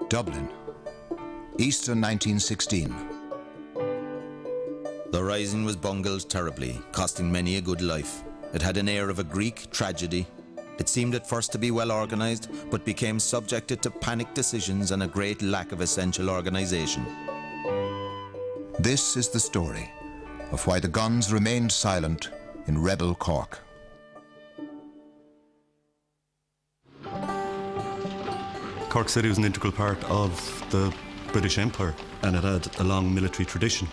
Dublin, Easter 1916. The rising was bungled terribly, costing many a good life. It had an air of a Greek tragedy. It seemed at first to be well organised, but became subjected to panic decisions and a great lack of essential organisation. This is the story of why the guns remained silent in rebel Cork. Cork City was an integral part of the British Empire, and it had a long military tradition.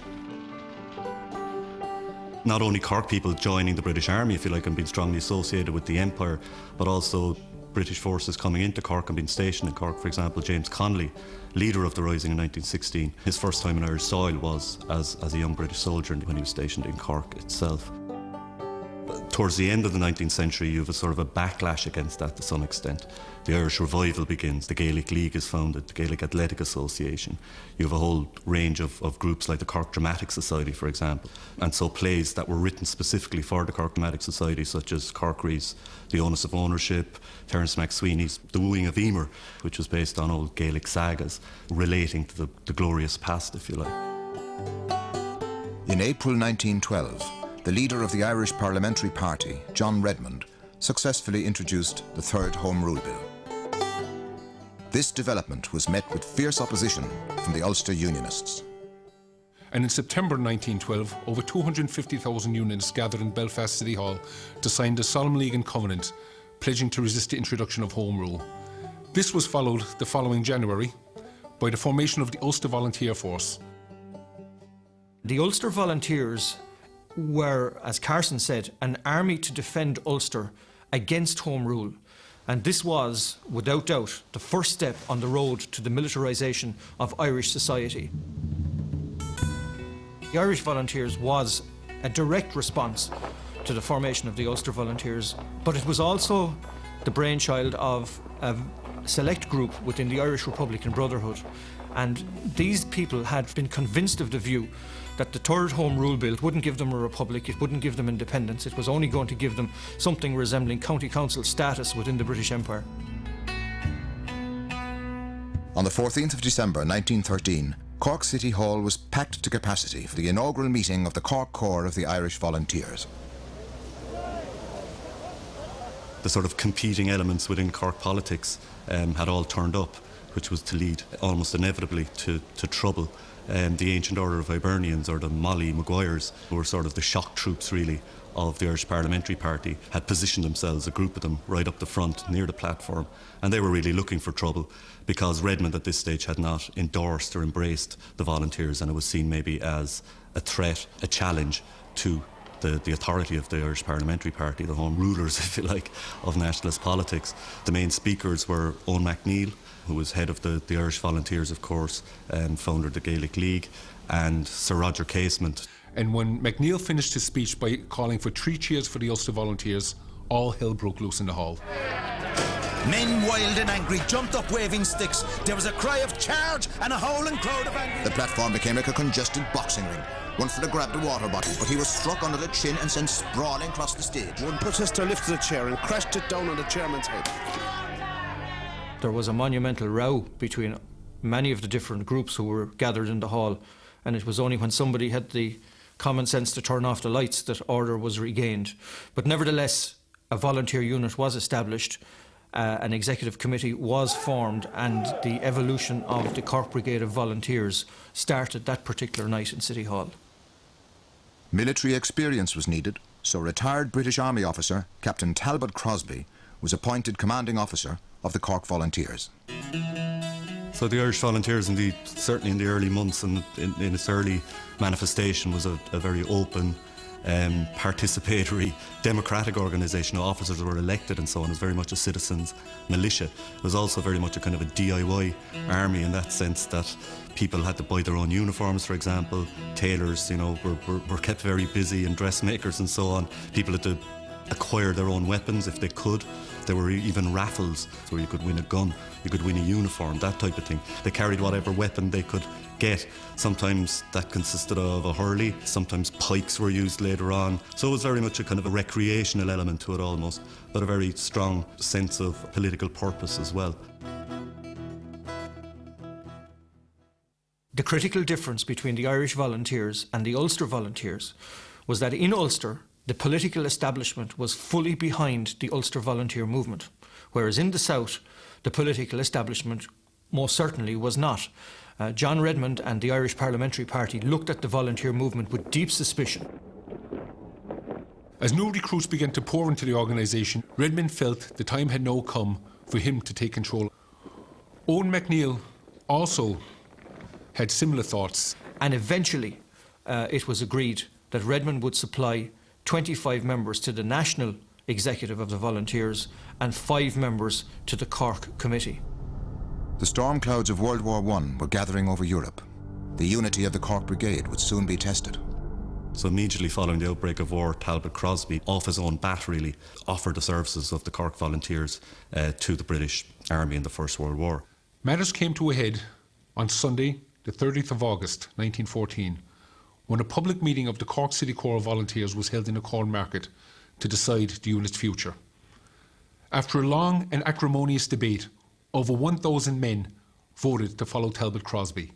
Not only Cork people joining the British Army, if you like, and being strongly associated with the Empire, but also British forces coming into Cork and being stationed in Cork. For example, James Cónal, leader of the Rising in 1916, his first time in Irish soil was as a young British soldier when he was stationed in Cork itself. Towards the end of the 19th century, you have a sort of a backlash against that to some extent. The Irish revival begins, the Gaelic League is founded, the Gaelic Athletic Association. You have a whole range of groups like the Cork Dramatic Society, for example. And so plays that were written specifically for the Cork Dramatic Society, such as Corkery's The Onus of Ownership, Terence MacSweeney's The Wooing of Emer, which was based on old Gaelic sagas relating to the glorious past, if you like. In April 1912, the leader of the Irish Parliamentary Party, John Redmond, successfully introduced the Third Home Rule Bill. This development was met with fierce opposition from the Ulster Unionists. And in September 1912, over 250,000 Unionists gathered in Belfast City Hall to sign the Solemn League and Covenant, pledging to resist the introduction of Home Rule. This was followed the following January by the formation of the Ulster Volunteer Force. The Ulster Volunteers were, as Carson said, an army to defend Ulster against Home Rule. And this was, without doubt, the first step on the road to the militarisation of Irish society. The Irish Volunteers was a direct response to the formation of the Ulster Volunteers, but it was also the brainchild of a select group within the Irish Republican Brotherhood. And these people had been convinced of the view that the Third Home Rule Bill wouldn't give them a republic, it wouldn't give them independence, it was only going to give them something resembling county council status within the British Empire. On the 14th of December 1913, Cork City Hall was packed to capacity for the inaugural meeting of the Cork Corps of the Irish Volunteers. The sort of competing elements within Cork politics had all turned up, which was to lead almost inevitably to trouble. The Ancient Order of Hibernians, or the Molly Maguires, who were sort of the shock troops really of the Irish Parliamentary Party, had positioned themselves, a group of them, right up the front near the platform, and they were really looking for trouble because Redmond at this stage had not endorsed or embraced the volunteers, and it was seen maybe as a threat, a challenge to the authority of the Irish Parliamentary Party, the home rulers, if you like, of nationalist politics. The main speakers were Owen McNeill, who was head of the Irish Volunteers, of course, and founder of the Gaelic League, and Sir Roger Casement. And when McNeill finished his speech by calling for 3 cheers for the Ulster Volunteers, all hell broke loose in the hall. Men wild and angry jumped up waving sticks. There was a cry of charge and a howling crowd of angry... The platform became like a congested boxing ring. One fella grabbed a water bottle, but he was struck under the chin and sent sprawling across the stage. One protester lifted a chair and crashed it down on the chairman's head. There was a monumental row between many of the different groups who were gathered in the hall, and it was only when somebody had the common sense to turn off the lights that order was regained. But nevertheless, a volunteer unit was established, an executive committee was formed, and the evolution of the Cork Brigade of Volunteers started that particular night in City Hall. Military experience was needed, so retired British Army officer Captain Talbot Crosby was appointed commanding officer of the Cork Volunteers. So the Irish Volunteers, indeed, certainly in the early months and in its early manifestation, was a very open, participatory, democratic organisation. Officers were elected and so on. It was very much a citizens' militia. It was also very much a kind of a DIY army in that sense that people had to buy their own uniforms, for example. Tailors, you know, were kept very busy, and dressmakers and so on. People had to acquire their own weapons if they could. There were even raffles where you could win a gun, you could win a uniform, that type of thing. They carried whatever weapon they could get. Sometimes that consisted of a hurley, sometimes pikes were used later on. So it was very much a kind of a recreational element to it almost, but a very strong sense of political purpose as well. The critical difference between the Irish Volunteers and the Ulster Volunteers was that in Ulster, the political establishment was fully behind the Ulster Volunteer movement, whereas in the South, the political establishment most certainly was not. John Redmond and the Irish Parliamentary Party looked at the volunteer movement with deep suspicion. As new recruits began to pour into the organisation, Redmond felt the time had now come for him to take control. Owen McNeill also had similar thoughts. And eventually, it was agreed that Redmond would supply 25 members to the national executive of the Volunteers and 5 members to the Cork Committee. The storm clouds of World War I were gathering over Europe. The unity of the Cork Brigade would soon be tested. So immediately following the outbreak of war, Talbot Crosby, off his own bat really, offered the services of the Cork Volunteers to the British Army in the First World War. Matters came to a head on Sunday, the 30th of August 1914, when a public meeting of the Cork City Corps of Volunteers was held in the Corn Market to decide the unit's future. After a long and acrimonious debate, over 1,000 men voted to follow Talbot Crosby.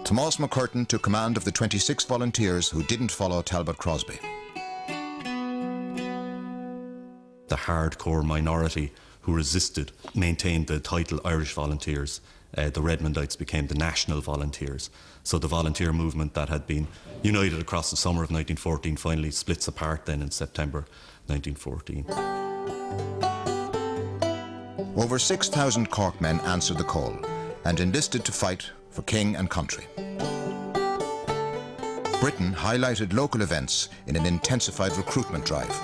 Tomás McCurtain took command of the 26 volunteers who didn't follow Talbot Crosby. The hardcore minority who resisted maintained the title Irish Volunteers. The Redmondites became the National Volunteers. So the volunteer movement that had been united across the summer of 1914 finally splits apart then in September 1914. Over 6,000 Cork men answered the call and enlisted to fight for king and country. Britain highlighted local events in an intensified recruitment drive.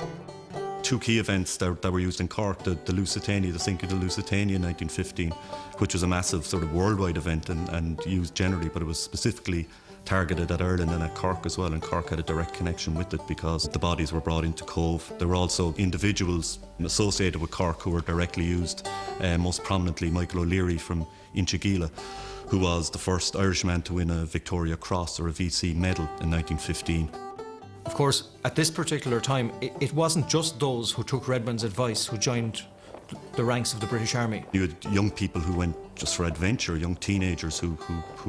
2 key events that were used in Cork, the Lusitania, the sinking of the Lusitania in 1915, which was a massive sort of worldwide event and used generally, but it was specifically targeted at Ireland and at Cork as well, and Cork had a direct connection with it because the bodies were brought into Cove. There were also individuals associated with Cork who were directly used, most prominently Michael O'Leary from Inchigeela, who was the first Irishman to win a Victoria Cross or a VC medal in 1915. Of course, at this particular time, it wasn't just those who took Redmond's advice who joined the ranks of the British Army. You had young people who went just for adventure, young teenagers who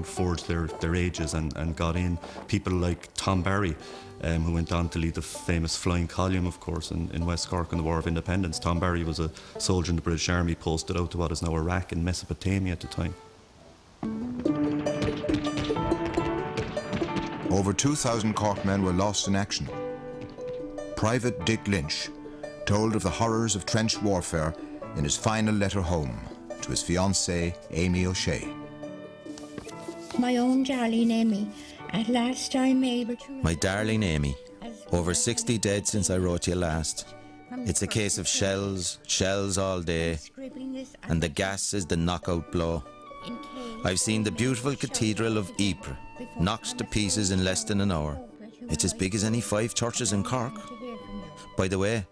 forged their ages and got in. People like Tom Barry, who went on to lead the famous Flying Column, of course, in West Cork in the War of Independence. Tom Barry was a soldier in the British Army posted out to what is now Iraq and Mesopotamia at the time. Over 2,000 Cork men were lost in action. Private Dick Lynch told of the horrors of trench warfare in his final letter home to his fiancée, Amy O'Shea. My own darling Amy, at last I'm able to... My darling Amy, over 60 dead since I wrote you last. It's a case of shells all day, and the gas is the knockout blow. I've seen the beautiful Cathedral of Ypres knocked to pieces in less than an hour. It's as big as any 5 churches in Cork. By the way,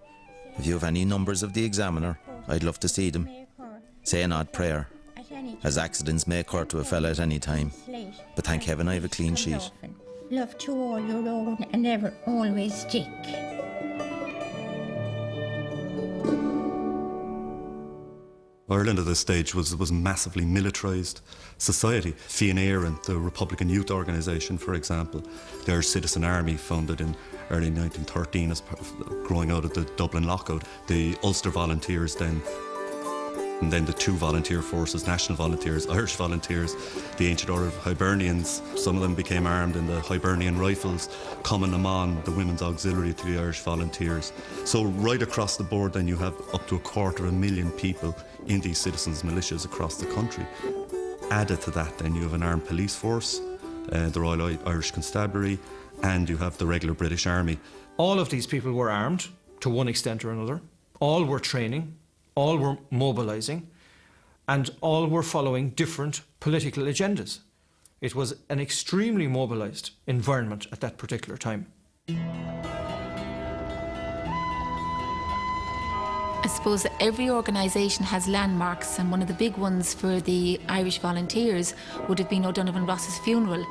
if you have any numbers of the Examiner, I'd love to see them. Say an odd prayer, as accidents may occur to a fella at any time. But thank heaven I have a clean sheet. Love to all your own and ever always Dick. Ireland at this stage was a massively militarised society. Fianna Fáil and the Republican Youth Organisation, for example, the Irish Citizen Army, founded in early 1913 as part of growing out of the Dublin lockout, the Ulster Volunteers then, and then the 2 volunteer forces, National Volunteers, Irish Volunteers, the Ancient Order of Hibernians. Some of them became armed in the Hibernian Rifles, Cumann na mBan, the Women's Auxiliary to the Irish Volunteers. So right across the board then you have up to 250,000 people in these citizens' militias across the country. Added to that then you have an armed police force, the Royal Irish Constabulary, and you have the regular British Army. All of these people were armed to one extent or another. All were training, all were mobilising, and all were following different political agendas. It was an extremely mobilised environment at that particular time. I suppose that every organisation has landmarks, and one of the big ones for the Irish Volunteers would have been O'Donovan Ross's funeral.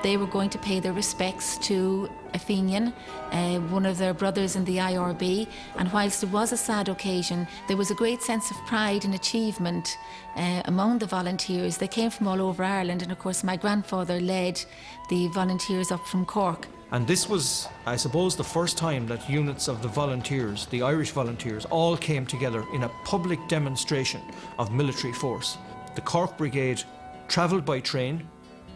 They were going to pay their respects to a Fenian, one of their brothers in the IRB, and whilst it was a sad occasion, there was a great sense of pride and achievement among the volunteers. They came from all over Ireland, and of course my grandfather led the volunteers up from Cork. And this was, I suppose, the first time that units of the volunteers, the Irish volunteers, all came together in a public demonstration of military force. The Cork Brigade travelled by train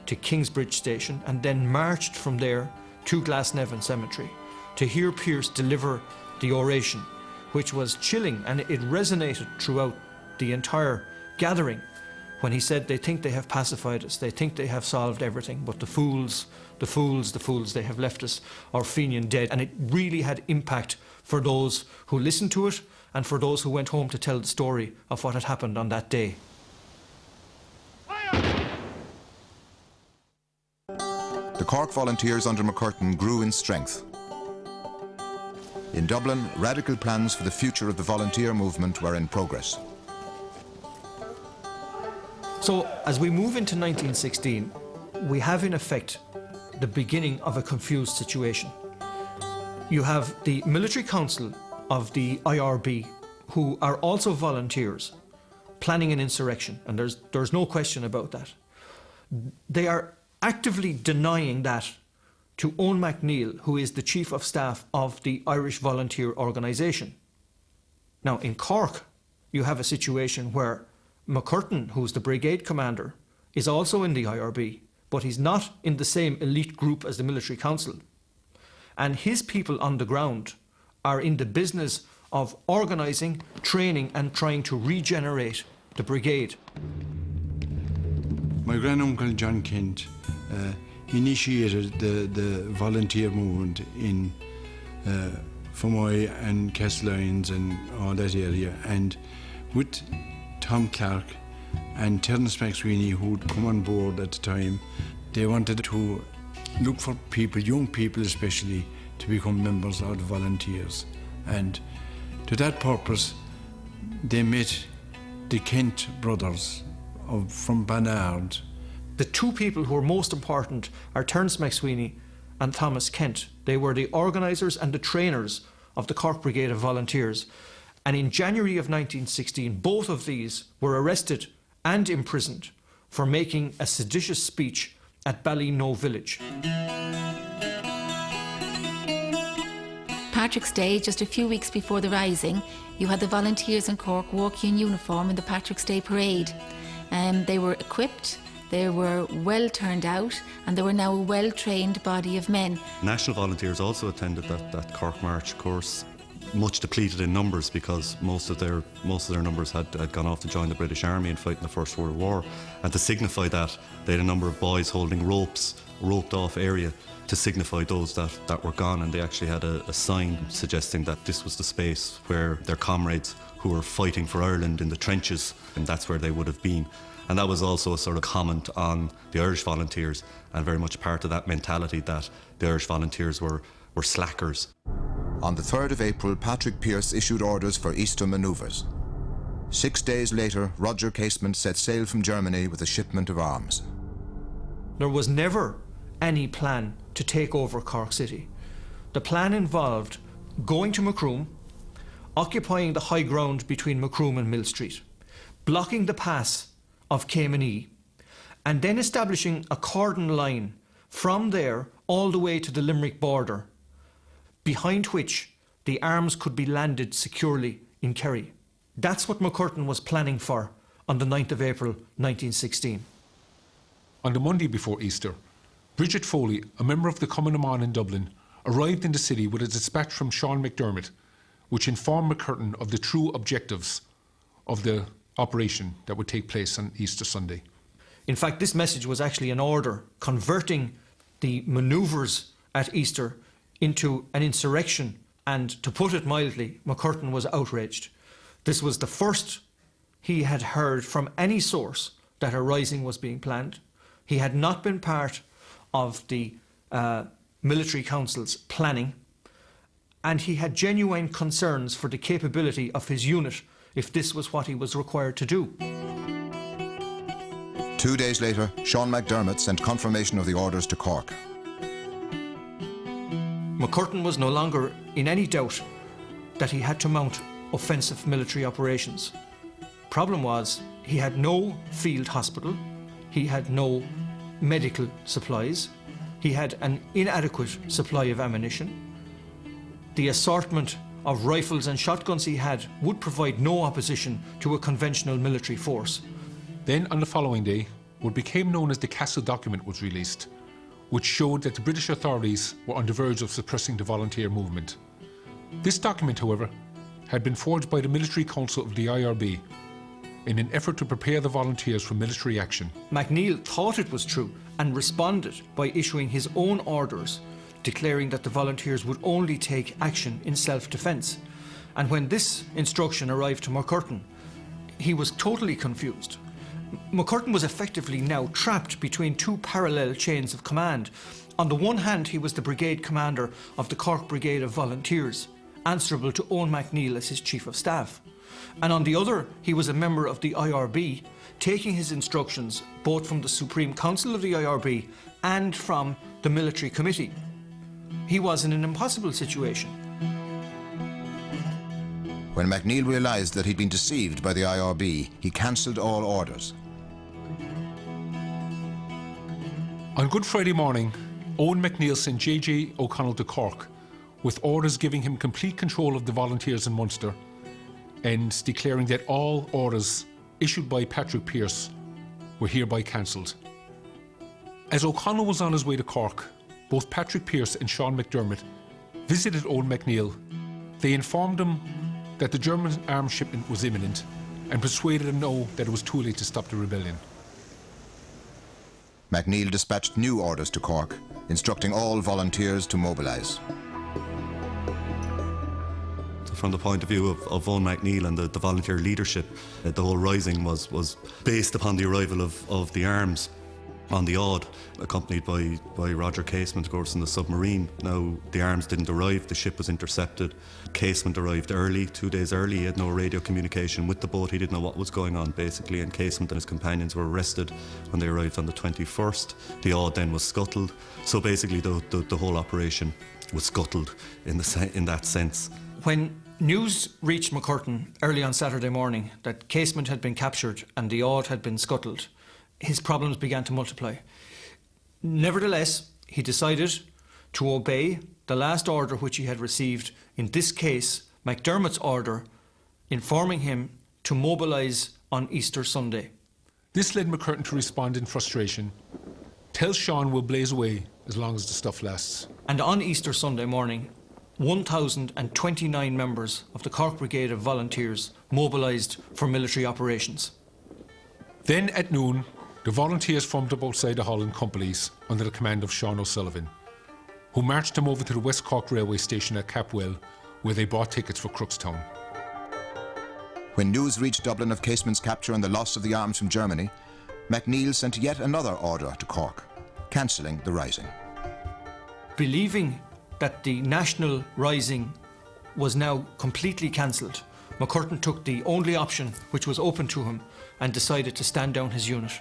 to Kingsbridge Station and then marched from there to Glasnevin Cemetery to hear Pearse deliver the oration, which was chilling, and it resonated throughout the entire gathering when he said, "They think they have pacified us, they think they have solved everything, but the fools, they have left us, our Fenian dead." And it really had impact for those who listened to it and for those who went home to tell the story of what had happened on that day. The Cork Volunteers under McCurtain grew in strength. In Dublin, radical plans for the future of the volunteer movement were in progress. So, as we move into 1916, we have in effect the beginning of a confused situation. You have the military council of the IRB, who are also volunteers, planning an insurrection, and there's no question about that. They are actively denying that to Owen McNeill, who is the Chief of Staff of the Irish Volunteer Organisation. Now, in Cork, you have a situation where McCurtain, who's the brigade commander, is also in the IRB, but he's not in the same elite group as the military council. And his people on the ground are in the business of organising, training and trying to regenerate the brigade. My granduncle John Kent initiated the volunteer movement in Fermoy and Castlelyons and all that area, and with Tom Clark and Terence McSweeney, who'd come on board at the time, they wanted to look for people, young people especially, to become members of the volunteers. And to that purpose, they met the Kent brothers from Barnard. The two people who are most important are Terence McSweeney and Thomas Kent. They were the organisers and the trainers of the Cork Brigade of Volunteers. And in January of 1916, both of these were arrested and imprisoned for making a seditious speech at Ballyknoe village. Patrick's Day, just a few weeks before the Rising, you had the volunteers in Cork walking in uniform in the Patrick's Day parade. They were equipped, they were well turned out, and they were now a well-trained body of men. National Volunteers also attended that Cork March course, much depleted in numbers because most of their numbers had gone off to join the British Army and fight in the First World War. And to signify that, they had a number of boys holding roped off area to signify those that were gone, and they actually had a sign suggesting that this was the space where their comrades who were fighting for Ireland in the trenches, and that's where they would have been. And that was also a sort of comment on the Irish Volunteers, and very much part of that mentality that the Irish Volunteers were slackers. On the 3rd of April, Patrick Pearse issued orders for Easter manoeuvres. 6 days later, Roger Casement set sail from Germany with a shipment of arms. There was never any plan to take over Cork City. The plan involved going to Macroom, occupying the high ground between Macroom and Mill Street, blocking the pass of Caymanee, and then establishing a cordon line from there all the way to the Limerick border, behind which the arms could be landed securely in Kerry. That's what McCurtain was planning for on the 9th of April 1916. On the Monday before Easter, Bridget Foley, a member of the Countermand in Dublin, arrived in the city with a dispatch from Sean McDermott, which informed McCurtain of the true objectives of the operation that would take place on Easter Sunday. In fact, this message was actually an order converting the manoeuvres at Easter into an insurrection, and to put it mildly, McCurtain was outraged. This was the first he had heard from any source that a rising was being planned. He had not been part of the military council's planning, and he had genuine concerns for the capability of his unit if this was what he was required to do. 2 days later, Sean McDermott sent confirmation of the orders to Cork. McCurtain was no longer in any doubt that he had to mount offensive military operations. Problem was, he had no field hospital, he had no medical supplies, he had an inadequate supply of ammunition. The assortment of rifles and shotguns he had would provide no opposition to a conventional military force. Then, on the following day, what became known as the Castle document was released, which showed that the British authorities were on the verge of suppressing the volunteer movement. This document, however, had been forged by the Military Council of the IRB in an effort to prepare the volunteers for military action. McNeill thought it was true and responded by issuing his own orders, declaring that the volunteers would only take action in self-defence. And when this instruction arrived to McCurtain, he was totally confused. McCurtain was effectively now trapped between two parallel chains of command. On the one hand, he was the brigade commander of the Cork Brigade of Volunteers, answerable to Eoin McNeill as his chief of staff. And on the other, he was a member of the IRB, taking his instructions both from the Supreme Council of the IRB and from the Military Committee. He was in an impossible situation. When McNeill realised that he'd been deceived by the IRB, he cancelled all orders. On Good Friday morning, Eoin McNeill sent J.J. O'Connell to Cork with orders giving him complete control of the volunteers in Munster and declaring that all orders issued by Patrick Pearse were hereby cancelled. As O'Connell was on his way to Cork, both Patrick Pearse and Sean McDermott visited Eoin McNeill. They informed him that the German arms shipment was imminent and persuaded him that it was too late to stop the rebellion. McNeill dispatched new orders to Cork, instructing all volunteers to mobilise. From the point of view of Eoin McNeill and the volunteer leadership, the whole rising was based upon the arrival of the arms on the Odd, accompanied by Roger Casement, of course, in the submarine. Now, the arms didn't arrive, the ship was intercepted. Casement arrived early, 2 days early. He had no radio communication with the boat. He didn't know what was going on, basically, and Casement and his companions were arrested when they arrived on the 21st. The Odd then was scuttled. So basically, the whole operation was scuttled in that sense. When news reached McCurtain early on Saturday morning that Casement had been captured and the Odd had been scuttled, his problems began to multiply. Nevertheless, he decided to obey the last order which he had received, in this case, McDermott's order, informing him to mobilise on Easter Sunday. This led McCurtain to respond in frustration. Tell Sean we'll blaze away as long as the stuff lasts. And on Easter Sunday morning, 1,029 members of the Cork Brigade of Volunteers mobilised for military operations. Then at noon, the volunteers formed up outside the hall in companies under the command of Sean O'Sullivan, who marched them over to the West Cork railway station at Capwell, where they bought tickets for Crookstown. When news reached Dublin of Casement's capture and the loss of the arms from Germany, McNeill sent yet another order to Cork, cancelling the rising. Believing that the national rising was now completely cancelled, McCurtain took the only option which was open to him and decided to stand down his unit.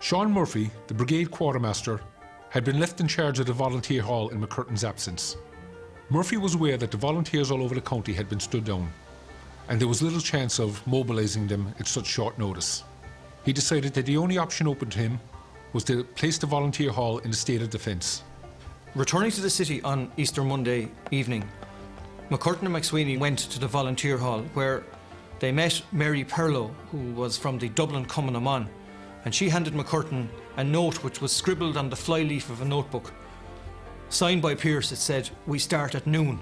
Sean Murphy, the brigade quartermaster, had been left in charge of the volunteer hall in McCurtain's absence. Murphy was aware that the volunteers all over the county had been stood down, and there was little chance of mobilising them at such short notice. He decided that the only option open to him was to place the volunteer hall in a state of defence. Returning to the city on Easter Monday evening, McCurtain and McSweeney went to the volunteer hall, where they met Mary Perlow, who was from the Dublin Cónal, and she handed McCurtain a note which was scribbled on the flyleaf of a notebook. Signed by Pearse, it said, "We start at noon."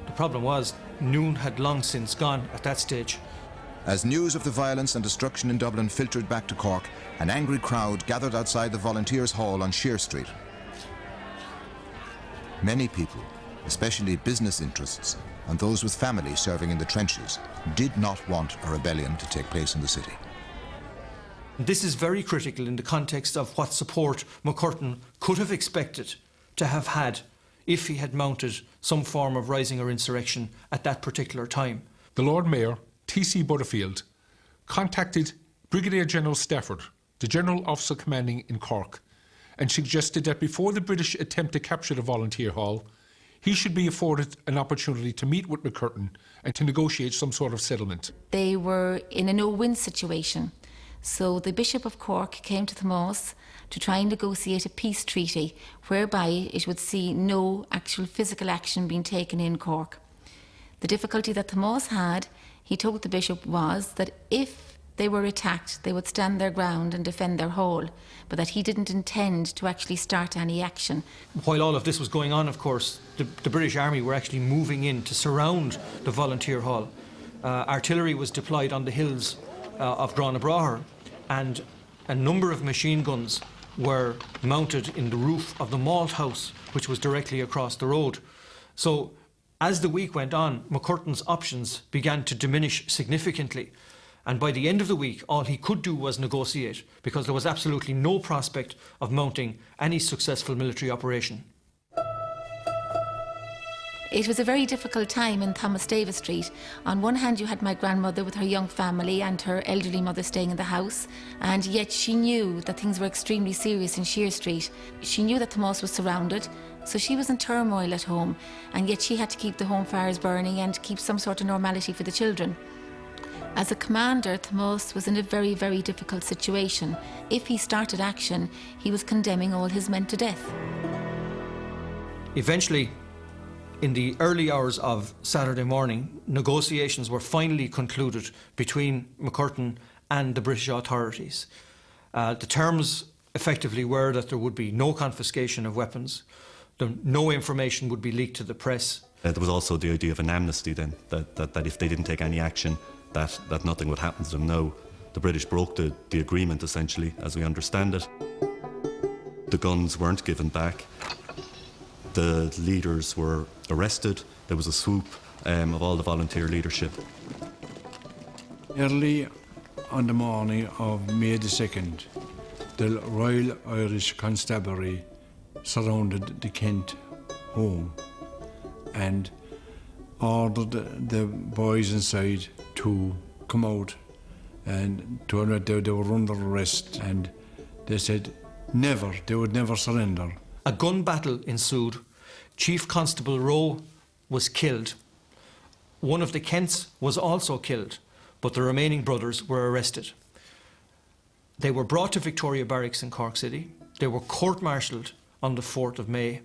The problem was, noon had long since gone at that stage. As news of the violence and destruction in Dublin filtered back to Cork, an angry crowd gathered outside the Volunteers' Hall on Shear Street. Many people, especially business interests and those with families serving in the trenches, did not want a rebellion to take place in the city. This is very critical in the context of what support McCurtain could have expected to have had if he had mounted some form of rising or insurrection at that particular time. The Lord Mayor, T.C. Butterfield, contacted Brigadier General Stafford, the General Officer commanding in Cork, and suggested that before the British attempt to capture the Volunteer Hall, he should be afforded an opportunity to meet with McCurtain and to negotiate some sort of settlement. They were in a no-win situation. So the Bishop of Cork came to Thomos to try and negotiate a peace treaty whereby it would see no actual physical action being taken in Cork. The difficulty that Thomos had, he told the Bishop, was that if they were attacked, they would stand their ground and defend their hall, but that he didn't intend to actually start any action. While all of this was going on, of course, the British Army were actually moving in to surround the Volunteer Hall. Artillery was deployed on the hills of Granabraher, and a number of machine guns were mounted in the roof of the Malt House, which was directly across the road. So as the week went on, McCurtain's options began to diminish significantly. And by the end of the week, all he could do was negotiate, because there was absolutely no prospect of mounting any successful military operation. It was a very difficult time in Thomas Davis Street. On one hand, you had my grandmother with her young family and her elderly mother staying in the house, and yet she knew that things were extremely serious in Shear Street. She knew that Thomos was surrounded, so she was in turmoil at home, and yet she had to keep the home fires burning and keep some sort of normality for the children. As a commander, Thomos was in a very, very difficult situation. If he started action, he was condemning all his men to death. Eventually, in the early hours of Saturday morning, negotiations were finally concluded between McCurtain and the British authorities. The terms effectively were that there would be no confiscation of weapons, no information would be leaked to the press. There was also the idea of an amnesty then, that if they didn't take any action, that nothing would happen to them. Now, the British broke the agreement, essentially, as we understand it. The guns weren't given back. The leaders were arrested. There was a swoop of all the volunteer leadership. Early on the morning of May the 2nd, the Royal Irish Constabulary surrounded the Kent home and ordered the boys inside to come out, and they were under arrest, and they said they would never surrender. A gun battle ensued. Chief Constable Rowe was killed. One of the Kents was also killed, but the remaining brothers were arrested. They were brought to Victoria Barracks in Cork City. They were court-martialled on the 4th of May,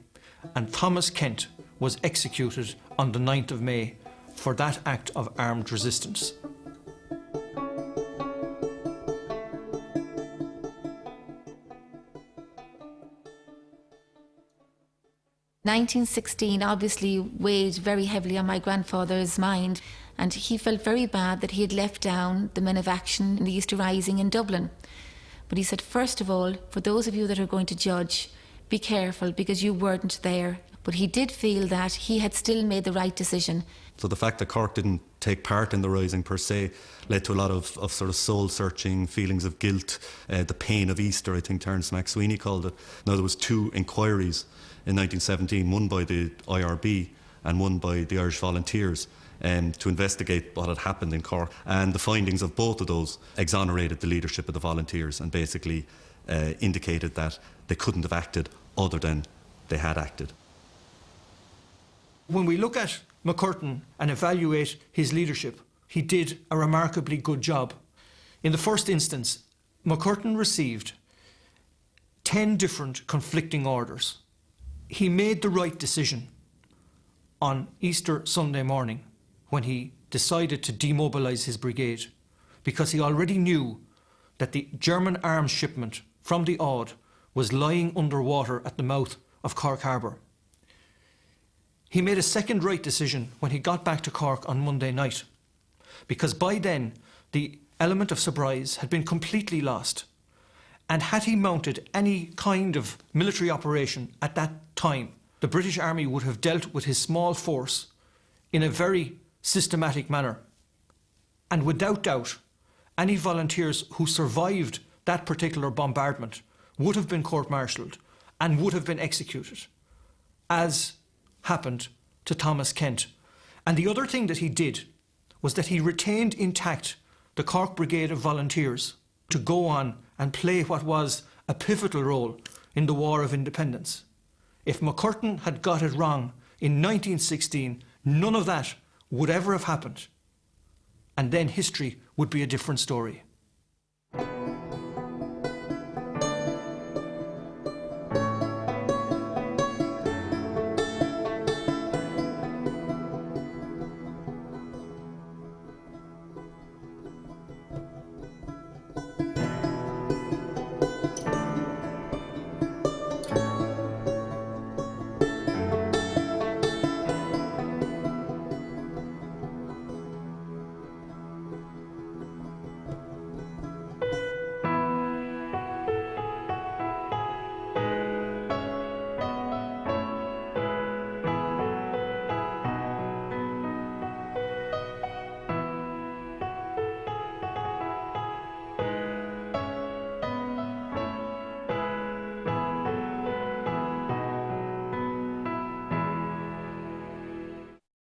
and Thomas Kent was executed on the 9th of May for that act of armed resistance. "1916 obviously weighed very heavily on my grandfather's mind, and he felt very bad that he had left down the men of action in the Easter Rising in Dublin. But he said, first of all, for those of you that are going to judge, be careful because you weren't there. But he did feel that he had still made the right decision. So the fact that Cork didn't take part in the Rising per se led to a lot of sort of soul-searching feelings of guilt, the pain of Easter, I think Terence MacSweeney called it. Now, there was 2 inquiries in 1917, one by the IRB and one by the Irish Volunteers, to investigate what had happened in Cork. And the findings of both of those exonerated the leadership of the Volunteers and basically indicated that they couldn't have acted other than they had acted. When we look at McCurtain and evaluate his leadership, he did a remarkably good job. In the first instance, McCurtain received 10 different conflicting orders. He made the right decision on Easter Sunday morning when he decided to demobilise his brigade, because he already knew that the German arms shipment from the Odd was lying underwater at the mouth of Cork Harbour. He made a second right decision when he got back to Cork on Monday night, because by then the element of surprise had been completely lost. And had he mounted any kind of military operation at that time, the British Army would have dealt with his small force in a very systematic manner. And without doubt, any volunteers who survived that particular bombardment would have been court-martialled and would have been executed, as happened to Thomas Kent. And the other thing that he did was that he retained intact the Cork Brigade of Volunteers to go on and play what was a pivotal role in the War of Independence. If McCurtain had got it wrong in 1916, none of that would ever have happened. And then history would be a different story.